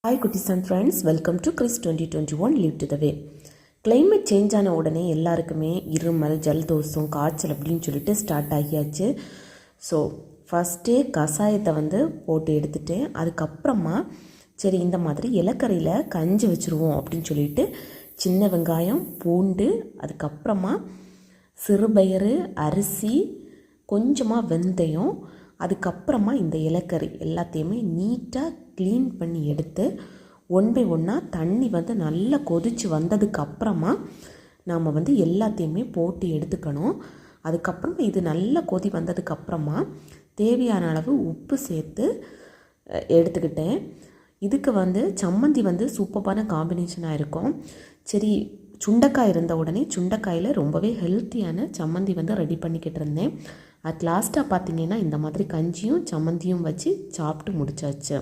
Hi குட்டீஸ் and friends, welcome to Chris 2021 leave to the way. Climate change ஆன உடனே எல்லாருக்குமே இருமல், ஜலதோஷம், காய்ச்சல் அப்படின்னு சொல்லிட்டு ஸ்டார்ட் ஆகியாச்சு. ஸோ ஃபஸ்ட்டே கஷாயத்தை போட்டு எடுத்துட்டேன். அதுக்கப்புறமா சரி இந்த மாதிரி இலக்கரையில் கஞ்சி வச்சுருவோம் அப்படின்னு சொல்லிட்டு சின்ன வெங்காயம், பூண்டு, அதுக்கப்புறமா சிறுபயிறு, அரிசி, கொஞ்சமாக வெந்தயம், அதுக்கப்புறமா இந்த இலக்கறி எல்லாத்தையுமே நீட்டாக க்ளீன் பண்ணி எடுத்து ஒன் பை ஒன்னாக தண்ணி நல்லா கொதித்து வந்ததுக்கப்புறமா நாம் எல்லாத்தையுமே போட்டு எடுத்துக்கணும். அதுக்கப்புறமா இது நல்லா கொதி வந்ததுக்கப்புறமா தேவையான அளவு உப்பு சேர்த்து எடுத்துக்கிட்டேன். இதுக்கு சம்மந்தி சூப்பரான காம்பினேஷனாக இருக்கும். சரி, சுண்டைக்காய் இருந்த உடனே சுண்டைக்காயில் ரொம்பவே ஹெல்த்தியான சம்மந்தி ரெடி பண்ணிக்கிட்டு இருந்தேன். அட் லாஸ்ட்டாக பார்த்திங்கன்னா இந்த மாதிரி கஞ்சியும் சம்மந்தியும் வச்சு சாப்பிட்டு முடிச்சாச்சு.